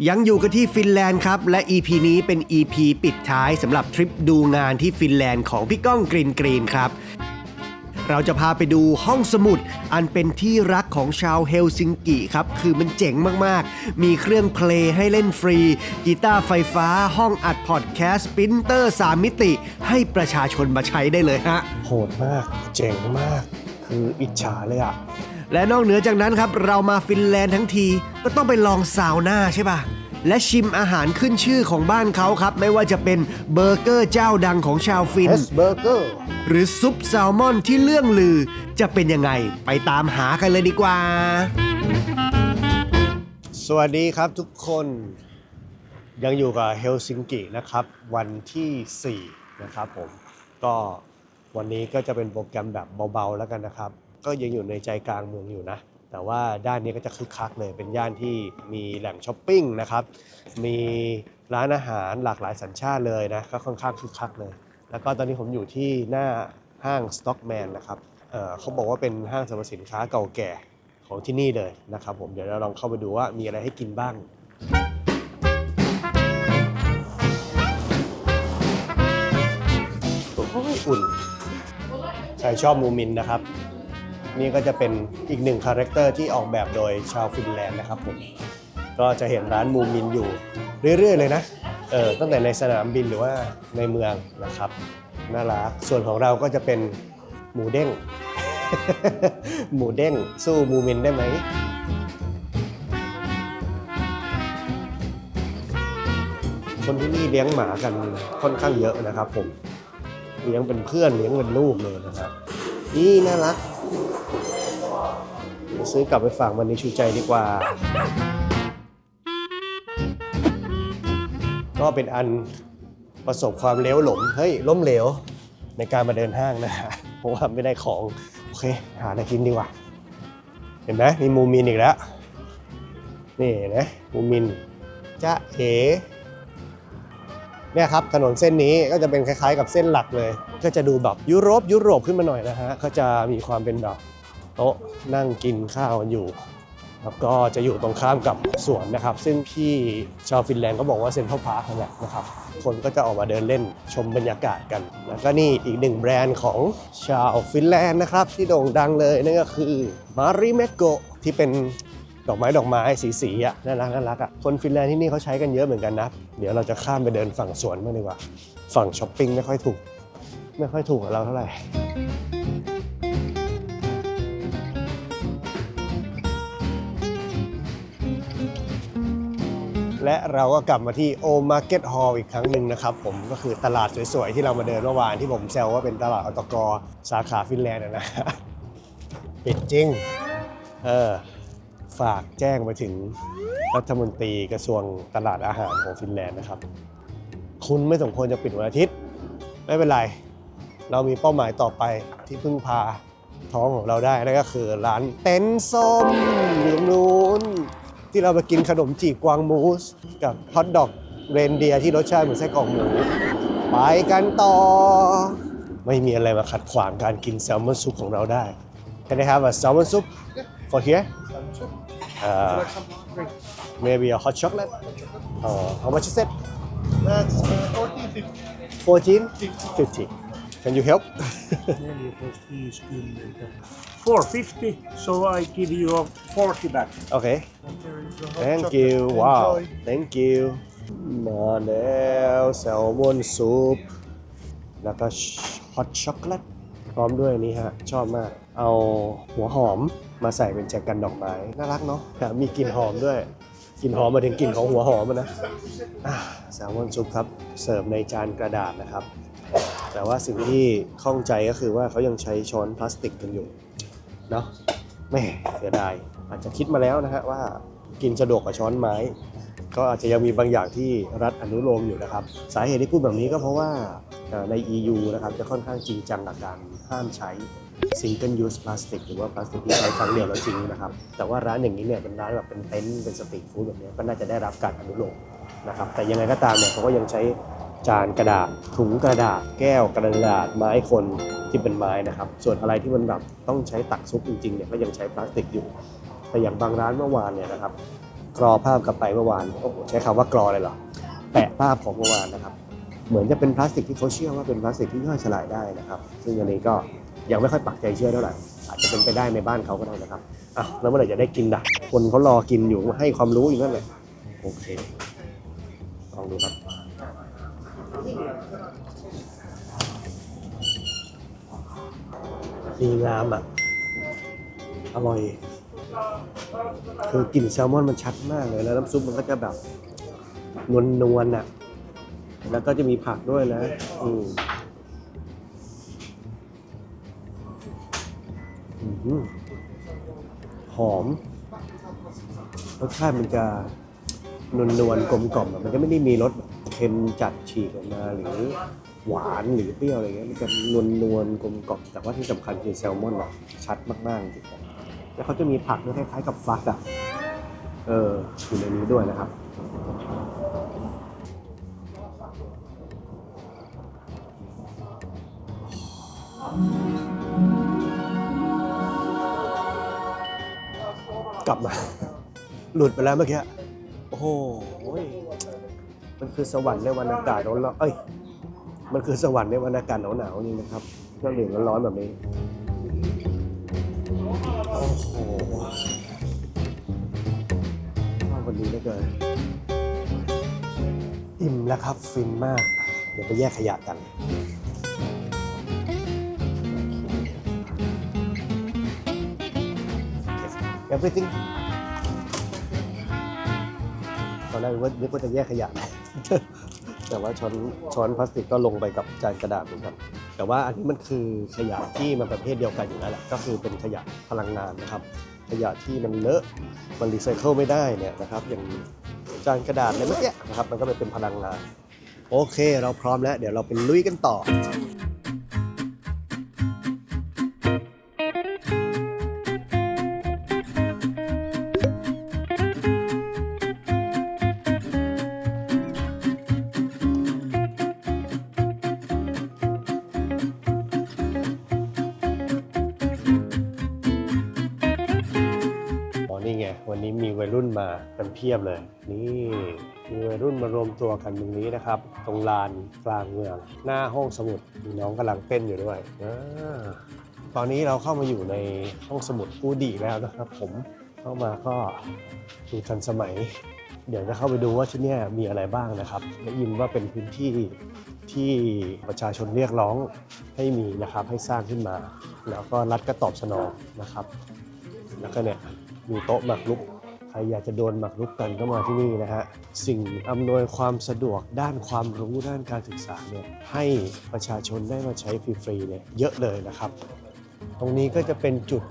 ยังอยู่กันที่ฟินแลนด์ครับและ EP นี้เป็น EP ปิดท้ายสำหรับทริปดูงานที่ฟินแลนด์ของพี่ก้องกรีนครับเราจะพาไปดูห้องสมุดอันเป็นที่รักของชาวเฮลซิงกิครับคือมันเจ๋งมากๆมีเครื่องเพลงให้เล่นฟรีกีตาร์ไฟฟ้าห้องอัดพอดแคสต์ปรินเตอร์3มิติให้ประชาชนมาใช้ได้เลยฮะโหดมากเจ๋งมากคืออิจฉาเลยอะและนอกเหนือจากนั้นครับเรามาฟินแลนด์ทั้งทีก็ต้องไปลองซาวน่าใช่ป่ะและชิมอาหารขึ้นชื่อของบ้านเขาครับไม่ว่าจะเป็นเบอร์เกอร์เจ้าดังของชาวฟินเบอร์เกอร์หรือซุปแซลมอนที่เลื่องลือจะเป็นยังไงไปตามหากันเลยดีกว่าสวัสดีครับทุกคนยังอยู่กับเฮลซิงกินะครับวันที่4นะครับผมก็วันนี้ก็จะเป็นโปรแกรมแบบเบาๆแล้วกันนะครับก็ยังอยู่ในใจกลางเมืองอยู่นะแต่ว่าด้านนี้ก็จะคึกคักเลยเป็นย่านที่มีแหล่งช้อปปิ้งนะครับมีร้านอาหารหลากหลายสัญชาติเลยนะก็ค่อนข้างคึกคักเลยแล้วก็ตอนนี้ผมอยู่ที่หน้าห้างสต็อกแมนนะครับเขาบอกว่าเป็นห้างสรรพสินค้าเก่าแก่ของที่นี่เลยนะครับผมเดี๋ยวเราลองเข้าไปดูว่ามีอะไรให้กินบ้างโอ้ยอุ่นใครชอบมูมินนะครับนี่ก็จะเป็นอีกหนึ่งคาแรคเตอร์ที่ออกแบบโดยชาวฟินแลนด์นะครับผมก็จะเห็นร้านมูมินอยู่เรื่อยๆเลยนะตั้งแต่ในสนามบินหรือว่าในเมืองนะครับน่ารักส่วนของเราก็จะเป็นหมูเด้ง หมูเด้งสู้มูมินได้ไหมคนที่นี่เลี้ยงหมากันค่อนข้างเยอะนะครับผมเลี้ยงเป็นเพื่อนเลี้ยงเป็นลูกเลยนะครับนี่น่ารักซื้อกลับไปฝากมันในชูใจดีกว่าก็เป็นอันประสบความล้มเหลวในการมาเดินห้างนะฮะเพราะว่าไม่ได้ของโอเคหาอะไรกินดีกว่าเห็นไหมมีมูมินอีกแล้วนี่นะมูมินจ๊ะเอ๋เนี่ยครับถนนเส้นนี้ก็จะเป็นคล้ายๆกับเส้นหลักเลยก็จะดูแบบยุโรปขึ้นมาหน่อยนะฮะก็จะมีความเป็นแบบโต๊ะนั่งกินข้าวกันอยู่แล้วก็จะอยู่ตรงข้ามกับสวนนะครับซึ่งพี่ชาวฟินแลนด์ก็บอกว่าเซ็นทรัลพาร์คนั่นแหละนะครับคนก็จะออกมาเดินเล่นชมบรรยากาศกันแล้วก็นี่อีกหนึ่งแบรนด์ของชาวฟินแลนด์นะครับที่โด่งดังเลยนั่นก็คือมาริเมโกะที่เป็นดอกไม้สีอ่ะน่ารักอ่ะคนฟินแลนด์ที่นี่เขาใช้กันเยอะเหมือนกันนะเดี๋ยวเราจะข้ามไปเดินฝั่งสวนบ้างดีกว่าฝั่งช้อปปิ้งไม่ค่อยถูกกับเราเท่าไหร่และเราก็กลับมาที่ Old Market Hall อีกครั้งหนึ่งนะครับผมก็คือตลาดสวยๆที่เรามาเดินเมื่อวานที่ผมแซวว่าเป็นตลาดอตกสาขาฟินแลนด์นะปิดจริงฝากแจ้งไปถึงรัฐมนตรีกระทรวงตลาดอาหารของฟินแลนด์นะครับคุณไม่สมควรจะปิดวันอาทิตย์ไม่เป็นไรเรามีเป้าหมายต่อไปที่พึ่งพาท้องของเราได้นั่นก็คือร้านเต็นท์ส้มอยู่ตรงนู้นที่เราไปกินขนมจีบกวางมูสกับฮอทดอกเรนเดียร์ที่รสชาติเหมือนไส้กรอกหมูไปกันต่อไม่มีอะไรมาขัดขวางการกินแซลมอนซุปของเราได้ Can I have a salmon soup for here? Maybe a hot chocolate? How much is it? That's 14.50. Can you help? 450, so I give you 40 back. Okay. Thank you. Wow. Thank you. มาแล้วแซลมอนซุปแล้วก็ฮอตช็อกโกแลตพร้อมด้วยนี่ฮะชอบมากเอาหัวหอมมาใส่เป็นแจกันดอกไม้น่ารักเนาะมีกลิ่นหอมด้วยกลิ่นหอมมาถึงกลิ่นของหัวหอมนะแซลมอนซุปครับเสิร์ฟในจานกระดาษนะครับแต่ว่าสิ่งที่ข้องใจก็คือว่าเขายังใช้ช้อนพลาสติกกันอยู่เนาะแม่เสียดายอาจจะคิดมาแล้วนะฮะว่ากินสะดวกกว่าช้อนไม้ก็อาจจะยังมีบางอย่างที่รัฐอนุโลมอยู่นะครับสาเหตุที่พูดแบบนี้ก็เพราะว่าใน EU นะครับจะค่อนข้างจริงจังกับการห้ามใช้ Single Use Plastic หรือว่าพลาสติกที่ใช้ครั้งเดียวแล้วทิ้งนะครับแต่ว่าร้านอย่างนี้เนี่ยเป็นร้านแบบเป็นเต็นท์เป็นสตรีทฟู้ดแบบนี้ก็น่าจะได้รับการอนุโลมนะครับแต่ยังไงก็ตามเนี่ยเขาก็ยังใช้จานกระดาษถุงกระดาษแก้วกระดาษไม้คนที่เป็นไม้นะครับส่วนอะไรที่มันแบบต้องใช้ตักซุปจริงๆเนี่ยก็ยังใช้พลาสติกอยู่แต่อย่างบางร้านเมื่อวานเนี่ยนะครับ กรอภาพกลับไปเมื่อวานโอ้โหใช้คำว่ากรอเลยเหรอแปะภาพของเมื่อวานนะครับเหมือนจะเป็นพลาสติกที่เขาเชื่อว่าเป็นพลาสติกที่ย่อยสลายได้นะครับซึ่งอันนี้ก็ยังไม่ค่อยปักใจเชื่อเท่าไหร่อาจจะเป็นไปได้ในบ้านเขาก็ได้นะครับอ่ะแล้วเมื่อไหร่จะได้กินล่ะคนเขารอกินอยู่ให้ความรู้อยู่นั่นแหละโอเคลองดูครับดีงามอ่ะอร่อยคือกลิ่นแซลมอนมันชัดมากเลยแล้วน้ำซุปมันก็จะแบบนวลๆอ่ะแล้วก็จะมีผักด้วยนะหอมรสชาติมันจะนวลๆกลมกล่อมมันจะไม่ได้มีรสเค็มจัดฉีกออกมาหรือหวานหรือเปรี้ยวอะไรเงี้ยมันจะนวลๆกลมกล่อมแต่ว่าที่สำคัญคือแซลมอนชัดมากๆจริงๆแล้วเขาจะมีผักด้วยคล้ายๆกับฟักอ่ะอยู่ในนี้ด้วยนะครับกลับมาหลุดไปแล้วเมื่อกี้โอ้โหมันคือสวรรค์ในวันอากาศร้อนๆมันคือสวรรค์ในวันอากาศหนาวๆนี่นะครับเครื่องดื่มร้อนๆแบบนี้โอ้โหวันนี้เหลือเกินอิ่มแล้วครับฟินมากเดี๋ยวไปแยกขยะกันeverything ตอนแรกนึกว่าจะแยกขยะ แต่ว่าช้อนพลาสติกก็ลงไปกับจานกระดาษเหมือนกันแต่ว่าอันนี้มันคือขยะที่มันประเภทเดียวกันอยู่แล้วแหละก็คือเป็นขยะพลังงานนะครับขยะที่มันเลอะมันรีไซเคิลไม่ได้เนี่ยนะครับอย่างจานกระดาษในเมื่อกี้นะครับมันก็เป็นพลังงานโอเคเราพร้อมแล้วเดี๋ยวเราไปลุยกันต่อนี่ไงวันนี้มีวัยรุ่นมากันเพียบเลยนี่มีวัยรุ่นมารวมตัวกันตรงนี้นะครับตรงลานกลางเมืองหน้าห้องสมุดมีน้องกำลังเต้นอยู่ด้วยตอนนี้เราเข้ามาอยู่ในห้องสมุดผู้ดีแล้วนะครับผมเข้ามาก็ดูทันสมัยเดี๋ยวจะเข้าไปดูว่าที่นี่มีอะไรบ้างนะครับได้ยินว่าเป็นพื้นที่ที่ประชาชนเรียกร้องให้มีนะครับให้สร้างขึ้นมาแล้วก็รัฐก็ตอบสนองนะครับแล้วก็เนี่ยมีโต๊ะหมากรุกใครอยากจะโดนหมากรุกกันก็มาที่นี่นะฮะสิ่งอำนวยความสะดวกด้านความรู้ด้านการศึกษาเนี่ยให้ประชาชนได้มาใช้ฟรีๆเนี่ยเยอะเลยนะครับตรงนี้ก็จะเป็นจุด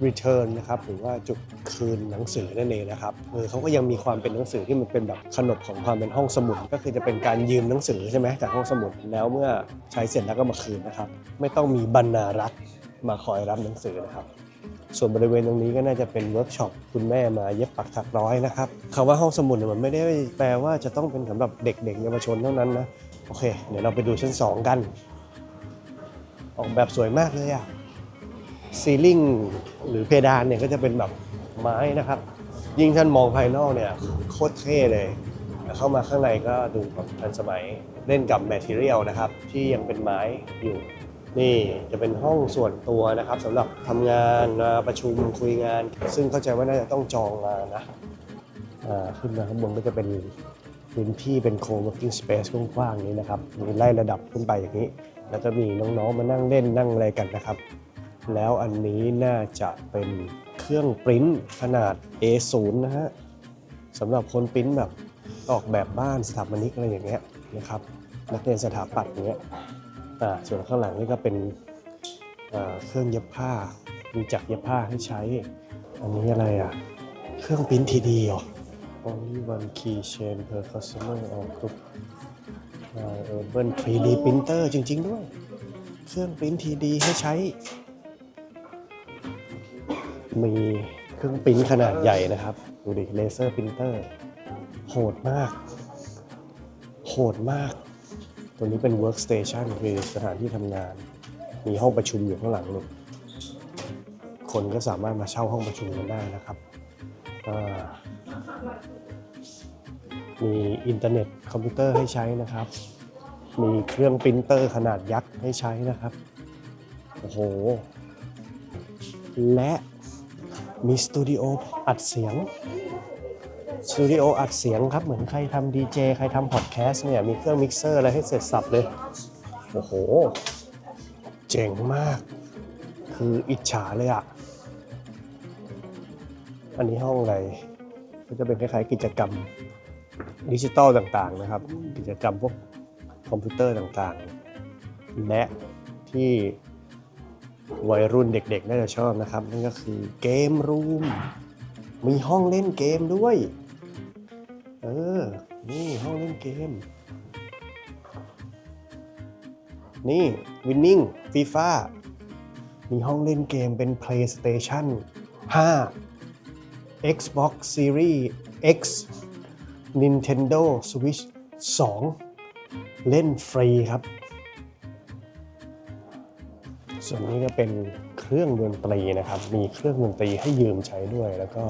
return นะครับหรือว่าจุดคืนหนังสือนั่นเองนะครับเขาก็ยังมีความเป็นหนังสือที่มันเป็นแบบขนบของความเป็นห้องสมุดก็คือจะเป็นการยืมหนังสือใช่ไหมจากห้องสมุดแล้วเมื่อใช้เสร็จแล้วก็มาคืนนะครับไม่ต้องมีบรรณารักษ์มาคอยรับหนังสือนะครับส่วนบริเวณตรงนี้ก็น่าจะเป็นเวิร์กช็อปคุณแม่มาเย็บปักถักร้อยนะครับคำว่าห้องสมุดเนี่ยมันไม่ได้แปลว่าจะต้องเป็นสำหรับเด็กๆเยาวชนเท่านั้นนะโอเคเดี๋ยวเราไปดูชั้น2กันออกแบบสวยมากเลยอะซีลิ่งหรือเพดานเนี่ยก็จะเป็นแบบไม้นะครับยิ่งท่านมองภายนอกเนี่ยโคตรเท่เลยเข้ามาข้างในก็ดูแบบทันสมัยเล่นกับแมททีเรียลนะครับที่ยังเป็นไม้อยู่นี่จะเป็นห้องส่วนตัวนะครับสำหรับทำงานประชุมคุยงานซึ่งเข้าใจว่าน่าจะต้องจองมานะขึ้นมาข้างบนก็จะเป็นพื้นที่เป็น co-working space กว้างๆนี้นะครับมีไล่ระดับขึ้นไปอย่างนี้แล้วจะมีน้องๆมานั่งเล่นนั่งอะไรกันนะครับแล้วอันนี้น่าจะเป็นเครื่องปริ้นขนาด A0 นะฮะสำหรับคนปริ้นแบบออกแบบบ้านสถาปนิกอะไรอย่างเงี้ยนะครับนักเรียนสถาปัตย์อย่างเงี้ยส่วนข้างหลังนี่ก็เป็นเครื่องเย็บผ้ามีจักรเย็บผ้าให้ใช้อันนี้อะไรเครื่องปริ้น 3D เหรอ Only one keychain per customer or group Urban 3D printer จริงๆด้วยเครื่องปริ้น 3D ให้ใช้มีเครื่องปริ้นขนาดใหญ่นะครับดูดิเลเซอร์ปรินเตอร์โหดมากตัวนี้เป็น workstation คือสถานที่ทำงานมีห้องประชุมอยู่ข้างหลังนี่คนก็สามารถมาเช่าห้องประชุมกันได้นะครับ มีอินเทอร์เน็ตคอมพิวเตอร์ให้ใช้นะครับ มีเครื่องปรินเตอร์ขนาดยักษ์ให้ใช้นะครับ โอ้โห และมีสตูดิโออัดเสียง สตูดิโออัดเสียงครับ เหมือนใครทำดีเจใครทำพอดแคสต์เนี่ย มีเครื่องมิกเซอร์อะไรให้เสร็จสับเลย โอ้โห เจ๋งมาก คืออิจฉาเลยอ่ะ อันนี้ห้องอะไร ก็จะเป็นคล้ายๆกิจกรรมดิจิตอลต่างๆนะครับ กิจกรรมพวกคอมพิวเตอร์ต่างๆ และที่วัยรุ่นเด็กๆน่าจะชอบนะครับนั่นก็คือเกมรูม มีห้องเล่นเกมด้วย นี่ห้องเล่นเกม นี่ Winning FIFA มีห้องเล่นเกมเป็น PlayStation 5 Xbox Series X Nintendo Switch 2 เล่นฟรีครับ ส่วนนี้ก็เป็นเครื่องดนตรีนะครับ มีเครื่องดนตรีให้ยืมใช้ด้วย แล้วก็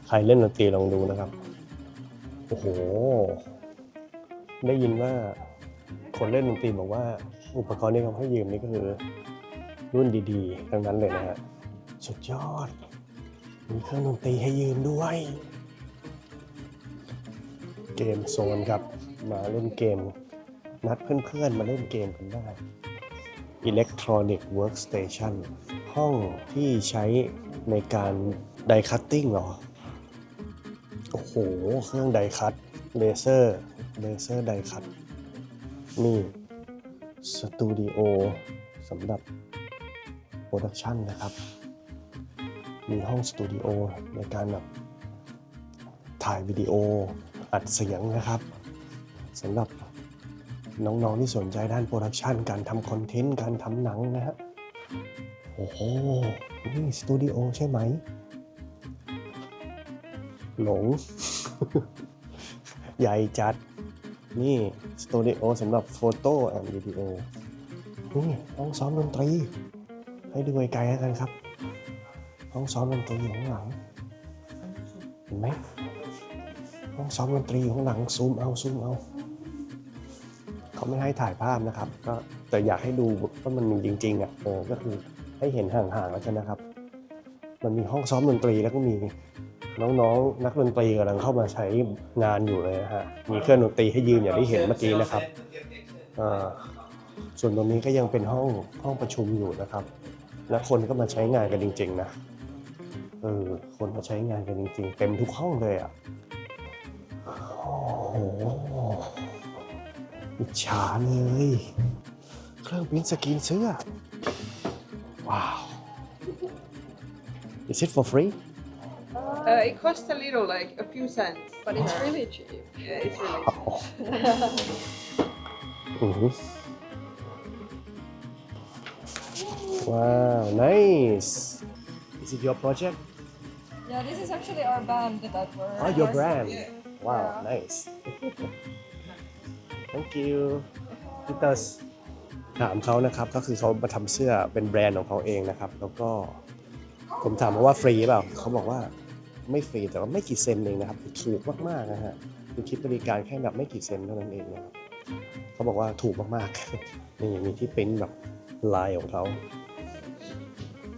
ใครเล่นดนตรีลองดูนะครับ โอ้โห ได้ยินว่าคนเล่นดนตรีบอกว่าอุปกรณ์ที่เขาให้ยืมนี่ก็คือรุ่นดีๆทั้งนั้นเลยนะฮะ สุดยอด มีเครื่องดนตรีให้ยืมด้วย เกมโซนครับ มาเล่นเกม นัดเพื่อนๆมาเล่นเกมกันได้ Electronic Workstation ห้องที่ใช้ในการไดคัตติ้งเหรอ โอ้โห เครื่องไดคัตเลเซอร์ไดคัตนี่สตูดิโอสำหรับโปรดักชันนะครับ มีห้องสตูดิโอในการแบบถ่ายวิดีโออัดเสียงนะครับสำหรับน้องๆที่สนใจด้านโปรดักชันการทำคอนเทนต์การทำหนังนะฮะโอ้โหนี่สตูดิโอใช่ไหมหลง ใหญ่จัดนี่สตูดิโอสำหรับโฟโต้แอนด์วิดีโอนี่ห้องซ้อมดนตรีให้ดูไกลๆแล้วกันครับห้องซ้อมดนตรีอยู่ข้างหลังเห็นไหมห้องซ้อมดนตรีอยู่ข้างหลังซูมเอาเขาไม่ให้ถ่ายภาพนะครับก็แต่อยากให้ดูว่ามันมีจริงๆอ่ะก็คือให้เห็นห่างๆแล้วกันนะครับมันมีห้องซ้อมดนตรีแล้วก็มีน้องๆนักดนตรีกำลังเข้ามาใช้งานอยู่เลยนะฮะมีเครื่องดนตรีให้ยืนอย่างที่เห็นเมื่อกี้นะครับส่วนตรงนี้ก็ยังเป็นห้องประชุมอยู่นะครับและคนก็มาใช้งานกันจริงๆนะคนมาใช้งานกันจริงๆเต็มทุกห้องเลยอ่ะโอ้โหอิจฉาเลยเครื่องพิมพ์สกรีนเสื้อว้าว Is it for free? It costs a little, like a few cents, but it's really cheap. Yeah, it's really cheap. Wow, nice. Is it your project? Yeah, this is actually our band that we're. Oh, your brand. Wow, nice. Thank you. พี่เตอร์ถามเขานะครับก็คือเขามาทำเสื้อเป็นแบรนด์ของเขาเองนะครับแล้วก็ผมถามเขาว่าฟรีเปล่าเขาบอกว่าไม่ฟรีแต่ว่าไม่กี่เซนเองนะครับถูกมากๆนะฮะคือคิดบริการแค่แบบไม่กี่เซนเท่านั้นเองนะครับเขาบอกว่าถูกมากๆนี่มีที่ปริ้นแบบลายของเขา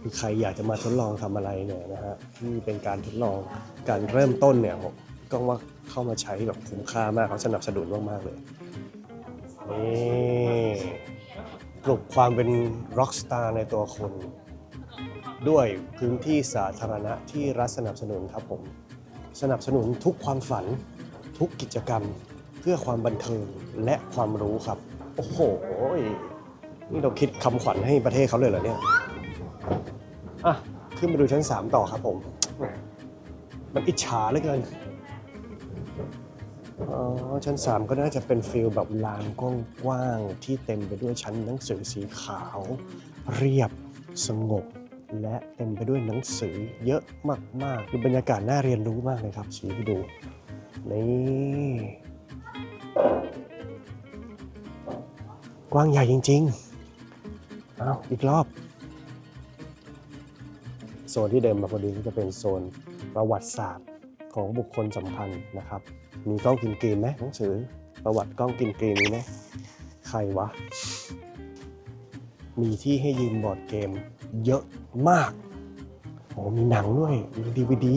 คือใครอยากจะมาทดลองทำอะไรเนี่ยนะฮะที่เป็นการทดลองการเริ่มต้นเนี่ยผมก็ว่าเข้ามาใช้แบบคุ้มค่ามากเขาสนับสนุนมากๆเลยนี่ปลุกความเป็นร็อกสตาร์ในตัวคนด้วยพื้นที่สาธารณะที่รัฐสนับสนุนครับผมสนับสนุนทุกความฝันทุกกิจกรรมเพื่อความบันเทิงและความรู้ครับโอ้โหนี่เราคิดคำขวัญให้ประเทศเขาเลยเหรอเนี่ยขึ้นมาดูชั้น3ต่อครับผมมันอิจฉาเหลือเกินชั้น3ก็น่าจะเป็นฟิลแบบลานกว้างๆที่เต็มไปด้วยชั้นหนังสือสีขาวเรียบสงบและเต็มไปด้วยหนังสือเยอะมากๆคือบรรยากาศน่าเรียนรู้มากเลยครับชี้ให้ดูนี่กว้างใหญ่จริงๆอีกรอบโซนที่เดินมาพอดีก็จะเป็นโซน ประวัติศาสตร์ของบุคคลสำคัญนะครับมีกล้องกินกรีนไหมหนังสือประวัติกล้องกินกรีนนี้ไหมใครวะมีที่ให้ยืมบอร์ดเกมเยอะมากโอ้มีหนังด้วยมีดีวีดี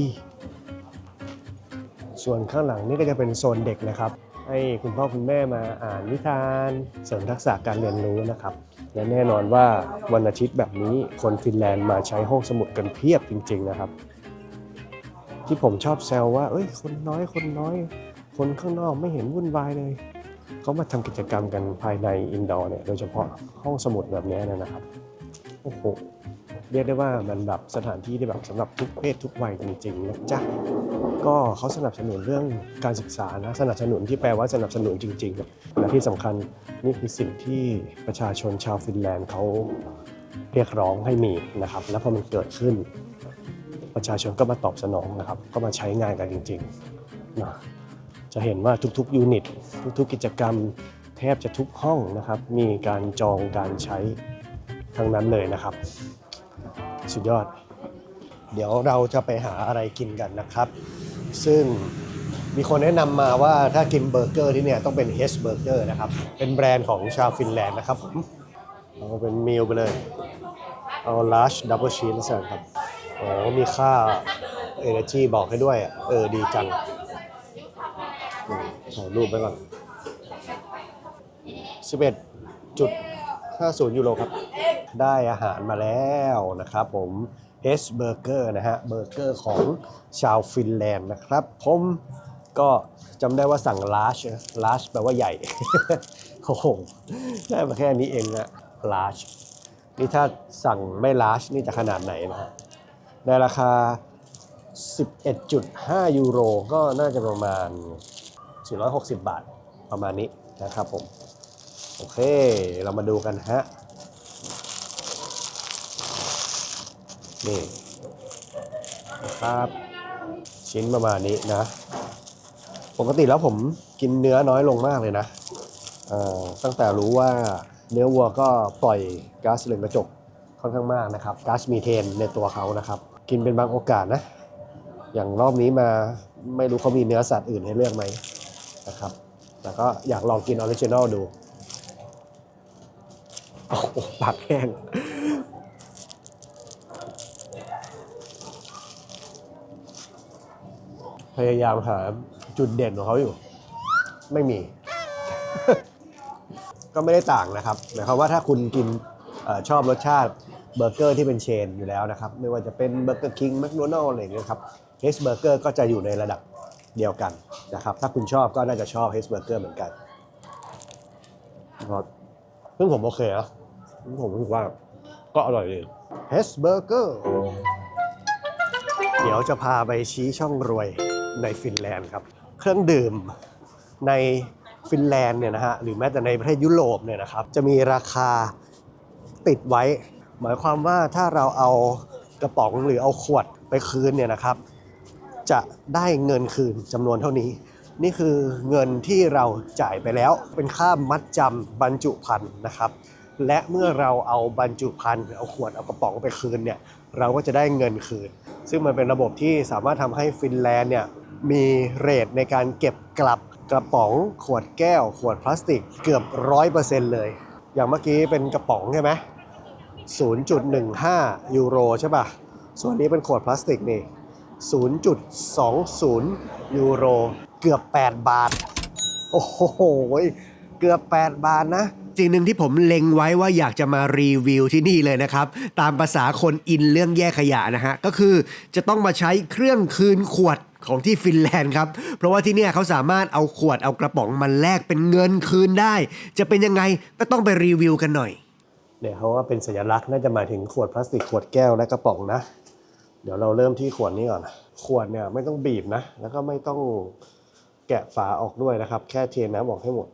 ส่วนข้างหลังนี่ก็จะเป็นโซนเด็กนะครับให้คุณพ่อคุณแม่มาอ่านนิทานเสริมทักษะการเรียนรู้นะครับและแน่นอนว่าวันอาทิตย์แบบนี้คนฟินแลนด์มาใช้ห้องสมุดกันเพียบจริงๆนะครับที่ผมชอบแซวว่าเอ้ยคนน้อยคนข้างนอกไม่เห็นวุ่นวายเลยเขามาทำกิจกรรมกันภายในอินดอร์เนี่ยโดยเฉพาะห้องสมุดแบบนี้นะครับโอ้โหเรียกได้ว่ามันแบบสถานที่ที่แบบสำหรับทุกเพศทุกวัยจริงๆนะจ๊ะก็เขาสนับสนุนเรื่องการศึกษานะสนับสนุนที่แปลว่าสนับสนุนจริงๆและที่สำคัญนี่คือสิ่งที่ประชาชนชาวฟินแลนด์เขาเรียกร้องให้มีนะครับแล้วพอมันเกิดขึ้นประชาชนก็มาตอบสนองนะครับก็มาใช้งานกันจริงๆนะจะเห็นว่าทุกๆยูนิตทุกๆกิจกรรมแทบจะทุกห้องนะครับมีการจองการใช้ทั้งนั้นเลยนะครับสุดยอดเดี๋ยวเราจะไปหาอะไรกินกันนะครับซึ่งมีคนแนะนำมาว่าถ้ากินเบอร์เกอร์ที่เนี่ยต้องเป็นเฮสเบอร์เกอร์นะครับเป็นแบรนด์ของชาวฟินแลนด์นะครับผมเอาเป็นมิลไปเลยเอา large double cheese แล้วกันครับโอ้มีค่า energy บอกให้ด้วยดีจังถ่ายรูปไปก่อน 11.50 ยูโรครับได้อาหารมาแล้วนะครับผมเฮสเบอร์เกอร์นะฮะเบอร์เกอร์ของชาวฟินแลนด์นะครับผมก็จำได้ว่าสั่ง large แปลว่าใหญ่ โอ้โหได้มาแค่นี้เองนะ large นี่ถ้าสั่งไม่ large นี่จะขนาดไหนนะฮะในราคา 11.5 ยูโรก็น่าจะประมาณ460 บาทประมาณนี้นะครับผมโอเคเรามาดูกันฮะนี่นะครับชิ้นประมาณนี้นะปกติแล้วผมกินเนื้อน้อยลงมากเลยนะตั้งแต่รู้ว่าเนื้อวัวก็ปล่อยก๊าซเรือนกระจกค่อนข้างมากนะครับก๊าซมีเทนในตัวเขานะครับกินเป็นบางโอกาสนะอย่างรอบนี้มาไม่รู้เขามีเนื้อสัตว์อื่นให้เลือกไหมนะครับแต่ก็อยากลองกินออริจินอลดูโอ้โหปากแห้งพยายามหาจุดเด่นของเขาอยู่ไม่มี ก็ไม่ได้ต่างนะครับหมายความว่าถ้าคุณกินชอบรสชาติเบอร์เกอร์ที่เป็นเชนอยู่แล้วนะครับไม่ว่าจะเป็นเบอร์เกอร์คิงแมคโดนัลด์อะไรอย่างเงี้ยครับเฮสเบอร์เกอร์ก็จะอยู่ในระดับเดียวกันนะครับถ้าคุณชอบก็น่าจะชอบเฮสเบอร์เกอร์เหมือนกันซึ่งผมโอเคนะผมรู้สึกว่าก็อร่อยดีเฮสเบอร์เกอร์เดี๋ยวจะพาไปชี้ช่องรวยในฟินแลนด์ครับเครื่องดื่มในฟินแลนด์เนี่ยนะฮะหรือแม้แต่ในประเทศยุโรปเนี่ยนะครับจะมีราคาติดไว้หมายความว่าถ้าเราเอากระป๋องหรือเอาขวดไปคืนเนี่ยนะครับจะได้เงินคืนจำนวนเท่านี้นี่คือเงินที่เราจ่ายไปแล้วเป็นค่ามัดจำบรรจุภัณฑ์นะครับและเมื่อเราเอาบรรจุภัณฑ์เอาขวดเอากระป๋องไปคืนเนี่ยเราก็จะได้เงินคืนซึ่งมันเป็นระบบที่สามารถทำให้ฟินแลนด์เนี่ยมีเรทในการเก็บกลับกระป๋องขวดแก้วขวดพลาสติกเกือบ 100% เลยอย่างเมื่อกี้เป็นกระป๋องใช่ไหม 0.15 ยูโรใช่ป่ะส่วนนี้เป็นขวดพลาสติกนี่ 0.20 ยูโรเกือบ8 บาทโอ้โหเกือบ8 บาทนะสิ่งหนึ่งที่ผมเล็งไว้ว่าอยากจะมารีวิวที่นี่เลยนะครับตามภาษาคนอินเรื่องแยกขยะนะฮะก็คือจะต้องมาใช้เครื่องคืนขวดของที่ฟินแลนด์ครับเพราะว่าที่เนี่ยเขาสามารถเอาขวดเอากระป๋องมาแลกเป็นเงินคืนได้จะเป็นยังไงก็ต้องไปรีวิวกันหน่อยเนี่ยเขาว่าเป็นสัญลักษณ์น่าจะหมายถึงขวดพลาสติกขวดแก้วและกระป๋องนะเดี๋ยวเราเริ่มที่ขวดนี้ก่อนขวดเนี่ยไม่ต้องบีบนะแล้วก็ไม่ต้องแกะฝาออกด้วยนะครับแค่เทน้ำออกให้หมด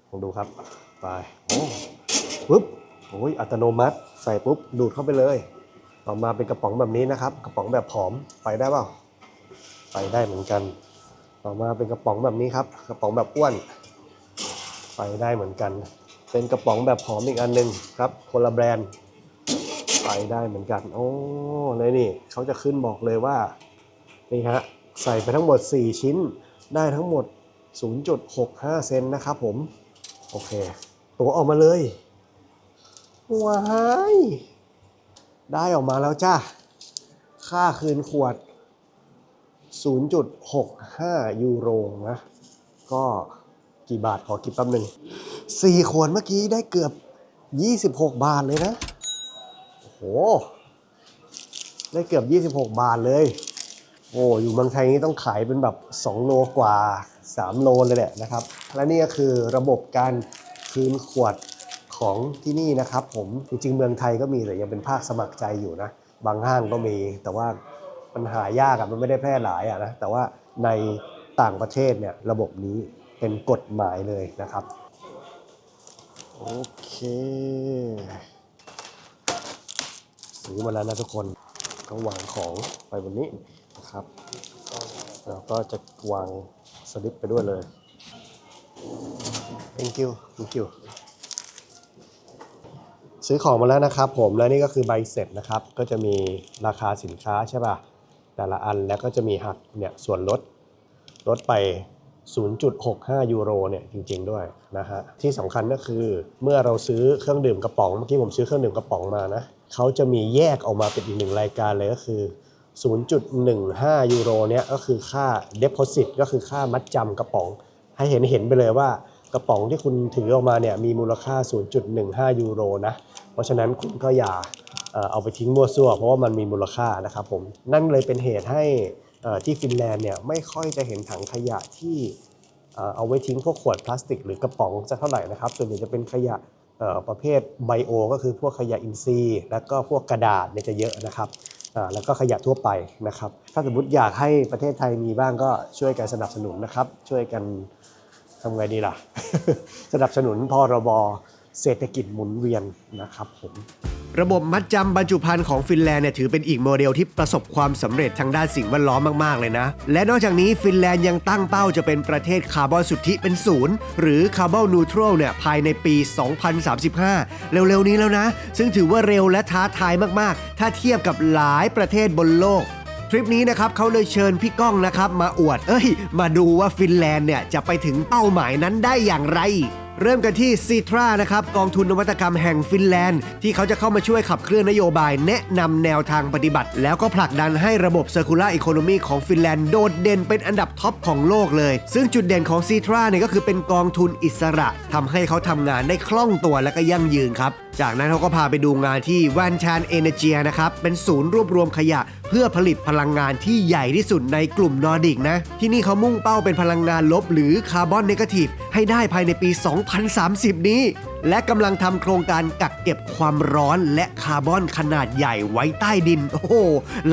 ลองดูครับไปปุ๊บโอ้ยอัตโนมัติใส่ปุ๊บดูดเข้าไปเลยต่อมาเป็นกระป๋องแบบนี้นะครับกระป๋องแบบผอมไปได้เปล่าไปได้เหมือนกันต่อมาเป็นกระป๋องแบบนี้ครับกระป๋องแบบอ้วนไปได้เหมือนกันเป็นกระป๋องแบบผอมอีกอันนึงครับคนละแบรนด์ไปได้เหมือนกันโอ้เลยนี่เขาจะขึ้นบอกเลยว่า นี่ฮะใส่ไปทั้งหมด4ชิ้นได้ทั้งหมด 0.65 เซนนะครับผมโอเคตัวออกมาเลยว้ายได้ออกมาแล้วจ้าค่าคืนขวด 0.65 ยูโรนะก็กี่บาทขอคิดแป๊บหนึ่ง4ขวดเมื่อกี้ได้เกือบ26 บาทเลยนะโอ้โหได้เกือบ26 บาทเลยโอ้อยู่เมืองไทยนี่ต้องขายเป็นแบบ2โลกว่า3โลเลยแหละนะครับและนี่ก็คือระบบการคืนขวดของที่นี่นะครับผมจริงๆเมืองไทยก็มีแต่ยังเป็นภาคสมัครใจอยู่นะบางห้างก็มีแต่ว่ามันหายากอะมันไม่ได้แพร่หลายอะนะแต่ว่าในต่างประเทศเนี่ยระบบนี้เป็นกฎหมายเลยนะครับโอเคซื้อมาแล้วนะทุกคนก็วางของไปบนนี้นะครับแล้วก็จะวางสลิปไปด้วยเลย thank you ซื้อของมาแล้วนะครับผมและนี่ก็คือใบเสร็จนะครับก็จะมีราคาสินค้าใช่ป่ะแต่ละอันแล้วก็จะมีหักเนี่ยส่วนลดไป 0.65 ยูโรเนี่ยจริงๆด้วยนะฮะที่สำคัญก็คือเมื่อเราซื้อเครื่องดื่มกระป๋องเมื่อกี้ผมซื้อเครื่องดื่มกระป๋องมานะเขาจะมีแยกออกมาเป็นอีกหนึ่งรายการเลยก็คือ 0.15 ยูโรเนี่ยก็คือค่า deposit ก็คือค่ามัดจำกระป๋องให้เห็นไปเลยว่ากระป๋องที่คุณถือออกมาเนี่ยมีมูลค่า 0.15 ยูโรนะเพราะฉะนั้นคุณก็อย่าเอาไปทิ้งมั่วซั่วเพราะว่ามันมีมูลค่านะครับผมนั่นเลยเป็นเหตุให้ที่ฟินแลนด์เนี่ยไม่ค่อยจะเห็นถังขยะที่เอาไว้ทิ้งพวกขวดพลาสติกหรือกระป๋องสักเท่าไหร่นะครับส่วนใหญ่จะเป็นขยะประเภทไบโอก็คือพวกขยะอินทรีย์แล้วก็พวกกระดาษเนี่ยจะเยอะนะครับแล้วก็ขยะทั่วไปนะครับถ้าสมมติอยากให้ประเทศไทยมีบ้างก็ช่วยกันสนับสนุนนะครับช่วยกันทำไงดีล่ะ สนับสนุนพรบเศรษฐกิจหมุนเวียนนะครับผมระบบมัดจำบรรจุภัณฑ์ของฟินแลนด์เนี่ยถือเป็นอีกโมเดลที่ประสบความสำเร็จทางด้านสิ่งแวดล้อมมากๆเลยนะและนอกจากนี้ฟินแลนด์ยังตั้งเป้าจะเป็นประเทศคาร์บอนสุทธิเป็นศูนย์หรือคาร์บอนนิวทรัลเนี่ยภายในปี 2035 เร็วๆนี้แล้วนะซึ่งถือว่าเร็วและท้าทายมากๆถ้าเทียบกับหลายประเทศบนโลกทริปนี้นะครับเขาเลยเชิญพี่ก้องนะครับมาอวดมาดูว่าฟินแลนด์เนี่ยจะไปถึงเป้าหมายนั้นได้อย่างไรเริ่มกันที่ Sitra นะครับกองทุนนวัตกรรมแห่งฟินแลนด์ที่เขาจะเข้ามาช่วยขับเคลื่อนนโยบายแนะนำแนวทางปฏิบัติแล้วก็ผลักดันให้ระบบ Circular Economy ของฟินแลนด์โดดเด่นเป็นอันดับท็อปของโลกเลยซึ่งจุดเด่นของ Sitra เนี่ยก็คือเป็นกองทุนอิสระทำให้เขาทำงานได้คล่องตัวและก็ยั่งยืนครับจากนั้นเขาก็พาไปดูงานที่ Vantan Energia นะครับเป็นศูนย์รวบรวมขยะเพื่อผลิตพลังงานที่ใหญ่ที่สุดในกลุ่มนอร์ดิกนะที่นี่เขามุ่งเป้าเป็นพลังงานลบหรือคาร์บอนเนกาทีฟให้ได้ภายในปี 2030 นี้และกำลังทำโครงการกักเก็บความร้อนและคาร์บอนขนาดใหญ่ไว้ใต้ดินโอ้โห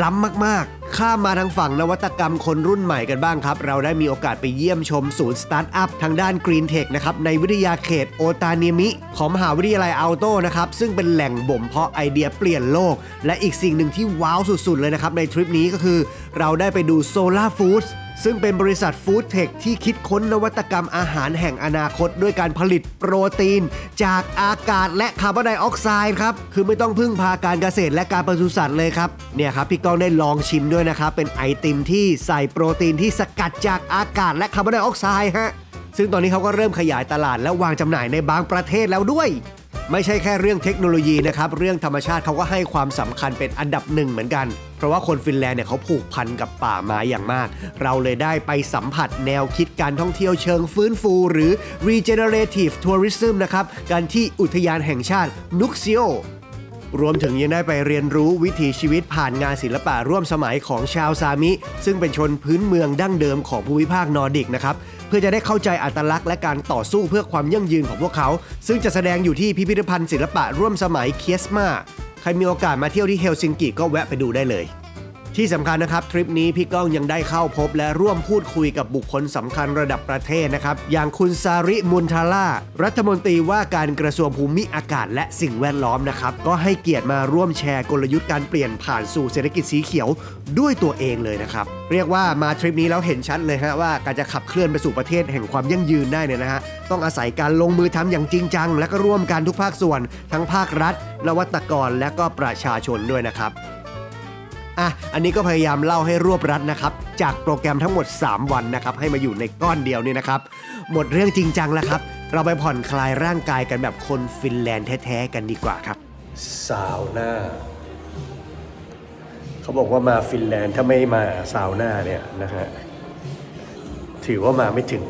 ล้ำมากๆข้ามมาทางฝั่งนวัตกรรมคนรุ่นใหม่กันบ้างครับเราได้มีโอกาสไปเยี่ยมชมศูนย์สตาร์ทอัพทางด้าน Green Tech นะครับในวิทยาเขตโอตาเนียมิของมหาวิทยาลัยอัลโตนะครับซึ่งเป็นแหล่งบ่มเพาะไอเดียเปลี่ยนโลกและอีกสิ่งหนึ่งที่ว้าวสุดๆเลยนะครับในทริปนี้ก็คือเราได้ไปดู Solar Foodsซึ่งเป็นบริษัทฟู้ดเทคที่คิดค้นนวัตกรรมอาหารแห่งอนาคตด้วยการผลิตโปรตีนจากอากาศและคาร์บอนไดออกไซด์ครับคือไม่ต้องพึ่งพาการเกษตรและการปศุสัตว์เลยครับเนี่ยครับพี่ก้องได้ลองชิมด้วยนะครับเป็นไอติมที่ใส่โปรตีนที่สกัดจากอากาศและคาร์บอนไดออกไซด์ฮะซึ่งตอนนี้เขาก็เริ่มขยายตลาดและวางจำหน่ายในบางประเทศแล้วด้วยไม่ใช่แค่เรื่องเทคโนโลยีนะครับเรื่องธรรมชาติเขาก็ให้ความสำคัญเป็นอันดับหนึ่งเหมือนกันเพราะว่าคนฟินแลนด์เนี่ยเขาผูกพันกับป่าไม้อย่างมากเราเลยได้ไปสัมผัสแนวคิดการท่องเที่ยวเชิงฟื้นฟูหรือ regenerative tourism นะครับกันที่อุทยานแห่งชาตินุกซิโอรวมถึงยังได้ไปเรียนรู้วิถีชีวิตผ่านงานศิลปะร่วมสมัยของชาวซามิซึ่งเป็นชนพื้นเมืองดั้งเดิมของภูมิภาคนอร์ดิกนะครับเพื่อจะได้เข้าใจอัตลักษณ์และการต่อสู้เพื่อความยั่งยืนของพวกเขาซึ่งจะแสดงอยู่ที่พิพิธภัณฑ์ศิลปะร่วมสมัยเคียสมาใครมีโอกาสมาเที่ยวที่เฮลซิงกิก็แวะไปดูได้เลยที่สำคัญนะครับทริปนี้พี่ก้องยังได้เข้าพบและร่วมพูดคุยกับบุคคลสำคัญระดับประเทศนะครับอย่างคุณซาริมุนทาล่ารัฐมนตรีว่าการกระทรวงภูมิอากาศและสิ่งแวดล้อมนะครับก็ให้เกียรติมาร่วมแชร์กลยุทธ์การเปลี่ยนผ่านสู่เศรษฐกิจสีเขียวด้วยตัวเองเลยนะครับเรียกว่ามาทริปนี้แล้วเห็นชัดเลยฮะว่าการจะขับเคลื่อนไปสู่ประเทศแห่งความยั่งยืนได้เนี่ยนะฮะต้องอาศัยการลงมือทำอย่างจริงจังและก็ร่วมกันทุกภาคส่วนทั้งภาครัฐนวัตกรและก็ประชาชนด้วยนะครับ อันนี้ก็พยายามเล่าให้รวบรัดนะครับจากโปรแกรมทั้งหมด3วันนะครับให้มาอยู่ในก้อนเดียวนี่นะครับหมดเรื่องจริงจังแล้วครับเราไปผ่อนคลายร่างกายกันแบบคนฟินแลนด์แท้ๆกันดีกว่าครับซาวน่าเขาบอกว่ามาฟินแลนด์ถ้าไม่มาซาวน่าเนี่ยนะฮะถือว่ามาไม่ถึง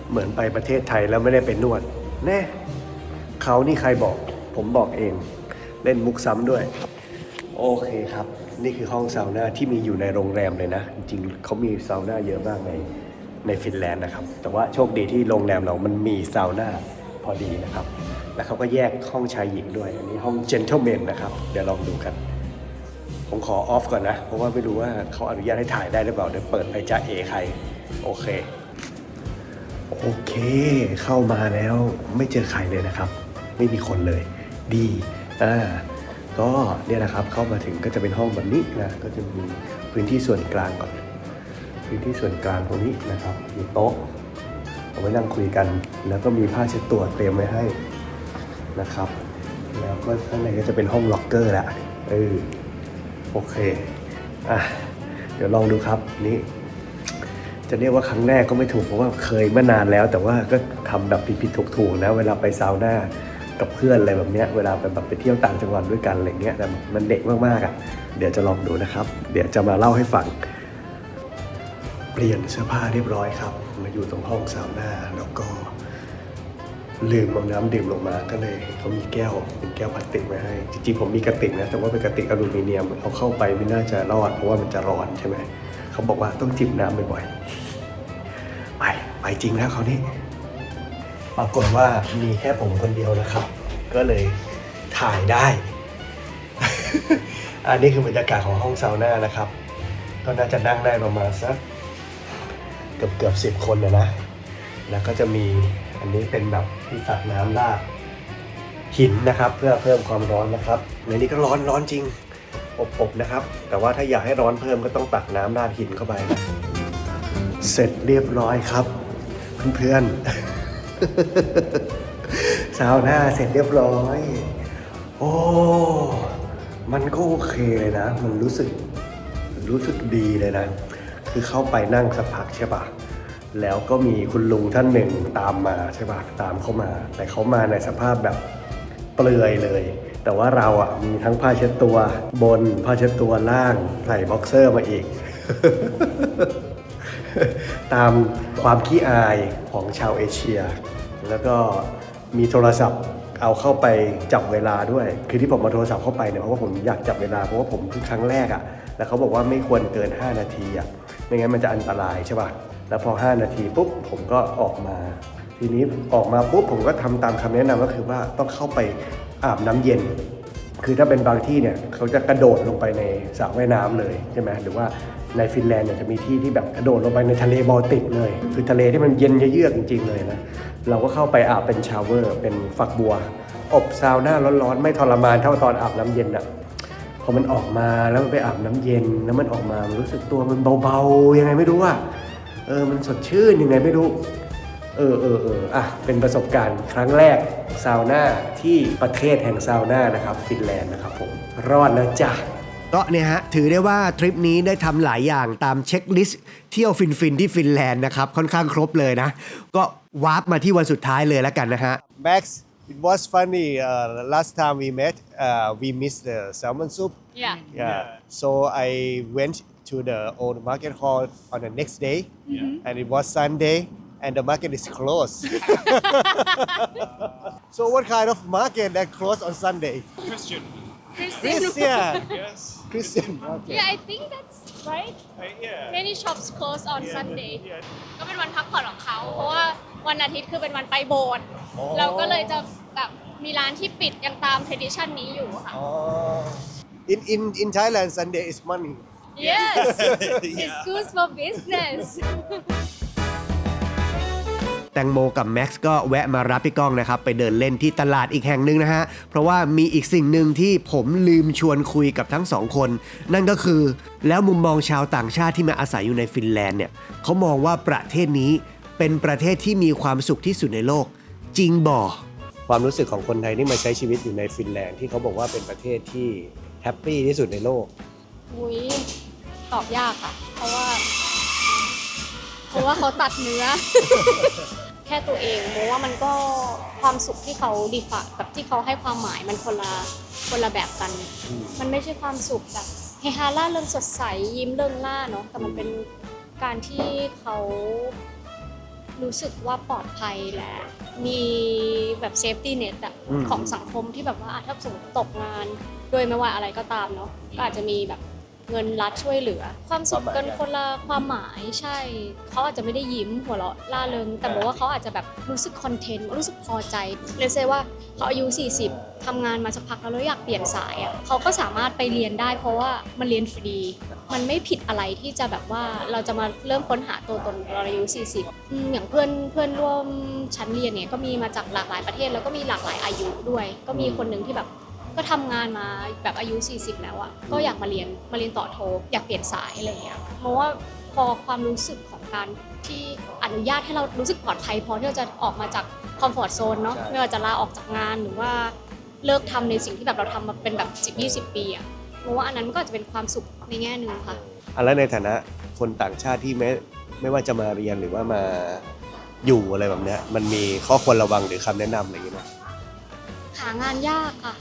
เหมือนไปประเทศไทยแล้วไม่ได้ไปนวดแน่เขานี่ใครบอกผมบอกเองเล่นมุกซ้ำด้วยโอเคครับนี่คือห้องซาวน่าที่มีอยู่ในโรงแรมเลยนะจริงๆเขามีซาวน่าเยอะมากในฟินแลนด์นะครับแต่ว่าโชคดีที่โรงแรมเรามันมีซาวน่าพอดีนะครับแล้วเขาก็แยกห้องชายหญิงด้วยอันนี้ห้องเจนเทิลแมนนะครับเดี๋ยวลองดูกันผมขอออฟก่อนนะเพราะว่าไม่รู้ว่าเขาอนุญาตให้ถ่ายได้หรือเปล่าเดี๋ยวเปิดไปจะเอใครโอเคเข้ามาแล้วไม่เจอใครเลยนะครับไม่มีคนเลยดีก็เนี่ยนะครับเข้ามาถึงก็จะเป็นห้องแบบนี้นะก็จะมีพื้นที่ส่วนกลางก่อนพื้นที่ส่วนกลางตรงนี้นะครับมีโต๊ะเอาไว้นั่งคุยกันแล้วก็มีผ้าเช็ดตัวเตรียมไว้ให้นะครับแล้วก็ข้างในก็จะเป็นห้องล็อกเกอร์แหละโอเคเดี๋ยวลองดูครับนี่จะเรียกว่าครั้งแรกก็ไม่ถูกเพราะว่าเคยเมื่อนานแล้วแต่ว่าก็ทำแบบผิดๆถูกๆนะเวลาไปซาวน่ากับเพื่อนอะไรแบบเนี้ยเวลาไปเที่ยวต่างจังหวัดด้วยกันอะไรเงี้ยแต่มันเด็กมากๆเดี๋ยวจะลองดูนะครับเดี๋ยวจะมาเล่าให้ฟังเปลี่ยนเสื้อผ้าเรียบร้อยครับมาอยู่ตรงห้องซาวน่าแล้วก็ลืมเอาน้ำดื่มลงมาก็เลยเขามีแก้วเป็นแก้วพลาสติกไว้ให้จริงๆผมมีกระติกนะแต่ว่าเป็นกระติกอลูมิเนียมเอาเข้าไปไม่น่าจะรอดเพราะว่ามันจะร้อนใช่ไหมเขาบอกว่าต้องจิบน้ำบ่อยๆไปจริงแล้วเขานี่ปรากฏว่ามีแค่ผมคนเดียวนะครับก็เลยถ่ายได้ อันนี้คือบรรยากาศของห้องซาวน่านะครับก็น่าจะนั่งได้ประมาณสักเกือบ10 คนนะแล้วก็จะมีอันนี้เป็นแบบที่ตักน้ำราดหินนะครับเพื่อเพิ่มความร้อนนะครับในนี้ก็ร้อนจริงอบนะครับแต่ว่าถ้าอยากให้ร้อนเพิ่มก็ต้องตักน้ำราดหินเข้าไปนะเสร็จเรียบร้อยครับเพื่อนๆ ซาวน่าเสร็จเรียบร้อยโอ้มันก็โอเคเลยนะมันรู้สึกดีเลยนะคือเข้าไปนั่งสักพักใช่ปะแล้วก็มีคุณลุงท่านหนึ่งตามมาใช่ปะตามเข้ามาแต่เขามาในสภาพแบบเปลือยเลยแต่ว่าเราอ่ะมีทั้งผ้าเช็ดตัวบนผ้าเช็ดตัวล่างใส่บ็อกเซอร์มาอีก ตามความขี้อายของชาวเอเชียแล้วก็มีโทรศัพท์เอาเข้าไปจับเวลาด้วยคือที่ผมมาโทรศัพท์เข้าไปเนี่ยเพราะว่าผมอยากจับเวลาเพราะว่าผมเพิ่งครั้งแรกอ่ะแล้วเขาบอกว่าไม่ควรเกิน5 นาทีอ่ะไม่งั้นมันจะอันตรายใช่ป่ะแล้วพอ5 นาทีปุ๊บผมก็ออกมาทีนี้ออกมาปุ๊บผมก็ทำตามคำแนะนำก็คือว่าต้องเข้าไปอาบน้ำเย็นคือถ้าเป็นบางที่เนี่ยเขาจะกระโดดลงไปในสระว่ายน้ำเลยใช่ไหมหรือว่าในฟินแลนด์เนี่ยจะมีที่ที่แบบกระโดดลงไปในทะเลบอลติกเลยคือทะเลที่มันเย็นเยือกจริงๆเลยนะเราก็เข้าไปอาบเป็นชาวเวอร์เป็นฝักบัวอบซาวน่าร้อนๆไม่ทรมานเท่าตอนอาบน้ำเย็นอ่ะพอมันออกมาแล้วมันไปอาบน้ำเย็นแล้วมันออกมามันรู้สึกตัวมันเบาๆยังไงไม่รู้อ่ะมันสดชื่นยังไงไม่รู้เป็นประสบการณ์ครั้งแรกซาวน่าที่ประเทศแห่งซาวน่านะครับฟินแลนด์นะครับผมรอดแล้วจ้ะก็เนี่ยฮะถือได้ว่าทริปนี้ได้ทำหลายอย่างตามเช็คลิสต์เที่ยวฟินที่ฟินแลนด์นะครับค่อนข้างครบเลยนะก็วาร์ปมาที่วันสุดท้ายเลยแล้วกันนะฮะ Max it was funny last time we met we missed the salmon soup Yeah. so I went to the old market hall on the next day and it was Sunday and the market is closed so what kind of market that closed on Sunday Christian. Yes Christian market Yeah, I think that's right. Yeah. Many shops close on Yeah, Sunday. yeah. ก็เป็นวันพักผ่อนของเขาเพราะว่าวันอาทิตย์คือเป็นวันไปโบสถ์เราก็เลยจะแบบมีร้านที่ปิดยังตาม tradition นี้อยู่ค่ะ in Thailand Sunday is money Yes, it's good for business. แตงโมกับแม็กซ์ก็แวะมารับพี่ก้องนะครับไปเดินเล่นที่ตลาดอีกแห่งหนึ่งนะฮะเพราะว่ามีอีกสิ่งหนึ่งที่ผมลืมชวนคุยกับทั้งสองคนนั่นก็คือแล้วมุมมองชาวต่างชาติที่มาอาศัยอยู่ในฟินแลนด์เนี่ยเขามองว่าประเทศนี้เป็นประเทศที่มีความสุขที่สุดในโลกจริงบ่ความรู้สึกของคนไทยที่มาใช้ชีวิตอยู่ในฟินแลนด์ที่เขาบอกว่าเป็นประเทศที่แฮปปี้ที่สุดในโลก อุ้ยตอบยากค่ะ เพราะว่าเขาตัดเนื้อ แค่ตัวเองเพราะว่ามันก็ความสุขที่เขาดีฟะกับที่เขาให้ความหมายมันคนละแบบกัน มันไม่ใช่ความสุขแบบเฮฮาล่าเริงสดใสยิ้มเริงล่าเนาะแต่มันเป็นการที่เขารู้สึกว่าปลอดภัยและมีแบบเซฟตี้เน็ตของสังคมที่แบบว่าถ้าสมมติตกงานโดยไม่ว่าอะไรก็ตามเนาะก็อาจจะมีแบบเงินรัฐช่วยเหลือความสุขกันคนละความหมายใช่เขาอาจจะไม่ได้ยิ้มหัวเราะล่าเริงแต่บอกว่าเขาอาจจะแบบรู้สึกคอนเทนต์รู้สึกพอใจเลยเซว่าเขาอายุ40ทำงานมาสักพักแล้วอยากเปลี่ยนสายอ่ะเขาก็สามารถไปเรียนได้เพราะว่ามันเรียนฟรีมันไม่ผิดอะไรที่จะแบบว่าเราจะมาเริ่มค้นหาตัวตนเราอายุ40อย่างเพื่อนร่วมชั้นเรียนเนี่ยก็มีมาจากหลากหลายประเทศแล้วก็มีหลากหลายอายุด้วยก็มีคนหนึ่งที่แบบก็ทำงานมาแบบอายุ40แล้วอ่ะก็อยากมาเรียนต่อโทอยากเปลี่ยนสายอะไรอย่างเงี้ยเพราะว่าพอความรู้สึกของการที่อนุญาตให้เรารู้สึกปลอดภัยพอที่เราจะออกมาจากคอมฟอร์ทโซนเนาะไม่ว่าจะลาออกจากงานหรือว่าเลิกทำในสิ่งที่แบบเราทำมาเป็นแบบ10-20 ปีอ่ะเพราะว่าอันนั้นก็อาจจะเป็นความสุขในแง่หนึ่งค่ะ แล้วในฐานะคนต่างชาติที่ไม่ว่าจะมาเรียนหรือว่ามาอยู่อะไรแบบเนี้ยมันมีข้อควรระวังหรือคำแนะนำอะไรอย่างเงี้ยไหม หางานยากค่ะ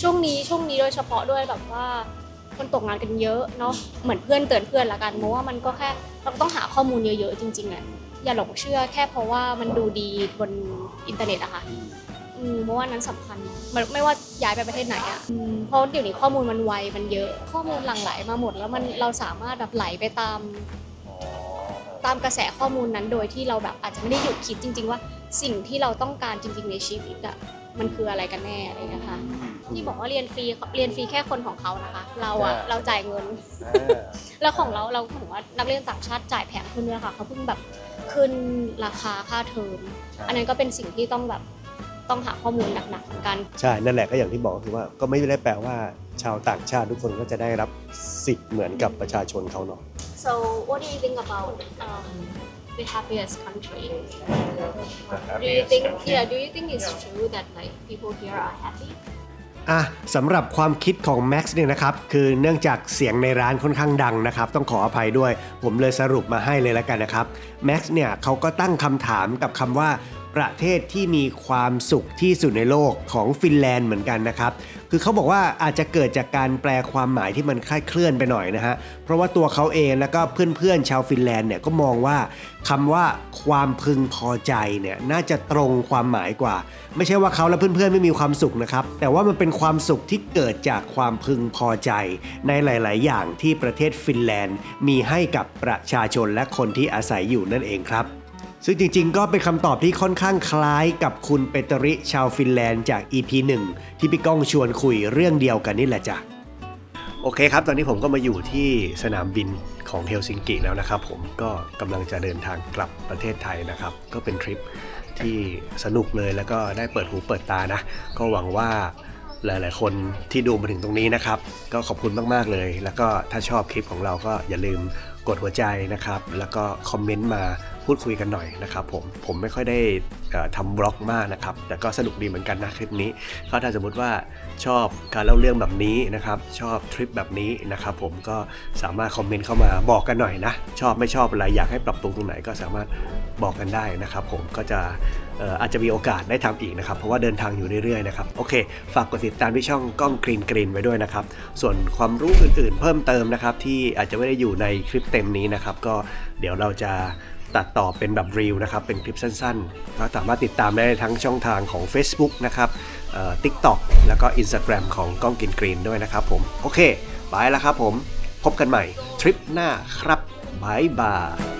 ช่วงนี้โดยเฉพาะด้วยแบบว่าคนตกงานกันเยอะเนาะเหมือนเพื่อนเตือนเพื่อนละกันเพราะว่ามันก็แค่เราต้องหาข้อมูลเยอะๆจริงๆอ่ะอย่าหลงเชื่อแค่เพราะว่ามันดูดีบนอินเทอร์เน็ตอะค่ะเพราะว่านั้นสำคัญไม่ว่าย้ายไปประเทศไหนอะเพราะเดี๋ยวนี้ข้อมูลมันไวมันเยอะข้อมูลหลั่งไหลมาหมดแล้วเราสามารถแบบไหลไปตามกระแสข้อมูลนั้นโดยที่เราแบบอาจจะไม่ได้หยุดคิดจริงๆว่าสิ่งที่เราต้องการจริงๆในชีวิตอะมันคืออะไรกันแน่อะไรนะคะที่บอกว่าเรียนฟรีแค่คนของเขานะคะเราจ่ายเงินแล้วของเราถือว่านักเรียนต่างชาติจ่ายแพงขึ้นด้วยค่ะเขาเพิ่งแบบขึ้นราคาค่าเทอมอันนั้นก็เป็นสิ่งที่ต้องหาข้อมูลหนักๆเหมือนกันใช่นั่นแหละก็อย่างที่บอกคือว่าก็ไม่ได้แปลว่าชาวต่างชาติทุกคนก็จะได้รับสิทธิ์เหมือนกับประชาชนเขาเนาะ So what do you think about the happiest country? Do you think it's true that like people here are happy? สำหรับความคิดของแม็กซ์เนี่ยนะครับคือเนื่องจากเสียงในร้านค่อนข้างดังนะครับต้องขออภัยด้วยผมเลยสรุปมาให้เลยแล้วกันนะครับแม็กซ์เนี่ยเขาก็ตั้งคำถามกับคำว่าประเทศที่มีความสุขที่สุดในโลกของฟินแลนด์เหมือนกันนะครับคือเขาบอกว่าอาจจะเกิดจากการแปลความหมายที่มันคลาดเคลื่อนไปหน่อยนะฮะเพราะว่าตัวเขาเองแล้วก็เพื่อนๆชาวฟินแลนด์เนี่ยก็มองว่าคำว่าความพึงพอใจเนี่ยน่าจะตรงความหมายกว่าไม่ใช่ว่าเขาและเพื่อนๆไม่มีความสุขนะครับแต่ว่ามันเป็นความสุขที่เกิดจากความพึงพอใจในหลายๆอย่างที่ประเทศฟินแลนด์มีให้กับประชาชนและคนที่อาศัยอยู่นั่นเองครับซึ่งจริงๆก็เป็นคำตอบที่ค่อนข้างคล้ายกับคุณเปเตริชาวฟินแลนด์จาก EP 1 ที่พี่ก้องชวนคุยเรื่องเดียวกันนี่แหละจ้ะโอเคครับตอนนี้ผมก็มาอยู่ที่สนามบินของเฮลซิงกิแล้วนะครับผมก็กำลังจะเดินทางกลับประเทศไทยนะครับก็เป็นทริปที่สนุกเลยแล้วก็ได้เปิดหูเปิดตานะก็หวังว่าหลายๆคนที่ดูมาถึงตรงนี้นะครับก็ขอบคุณมากๆเลยแล้วก็ถ้าชอบคลิปของเราก็อย่าลืมกดหัวใจนะครับแล้วก็คอมเมนต์มาพูดคุยกันหน่อยนะครับผมไม่ค่อยได้ทำบล็อกมากนะครับแต่ก็สนุกดีเหมือนกันนะคลิปนี้ก็ถ้าสมมติว่าชอบการเล่าเรื่องแบบนี้นะครับชอบทริปแบบนี้นะครับผมก็สามารถคอมเมนต์เข้ามาบอกกันหน่อยนะชอบไม่ชอบอะไรอยากให้ปรับปรุงตรงไหนก็สามารถบอกกันได้นะครับผมก็จะอาจจะมีโอกาสได้ทำอีกนะครับเพราะว่าเดินทางอยู่เรื่อยๆนะครับโอเคฝากกดติดตามที่ช่องก้องกรีนไว้ด้วยนะครับส่วนความรู้อื่นๆเพิ่มเติมนะครับที่อาจจะไม่ได้อยู่ในคลิปเต็มนี้นะครับก็เดี๋ยวเราจะตัดต่อเป็นแบบรีลนะครับเป็นคลิปสั้นๆก็สามารถติดตามได้ทั้งช่องทางของ Facebook นะครับTikTok แล้วก็ Instagram ของก้องกรีนด้วยนะครับผมโอเคไปแล้วครับผมพบกันใหม่ทริปหน้าครับบ๊ายบาย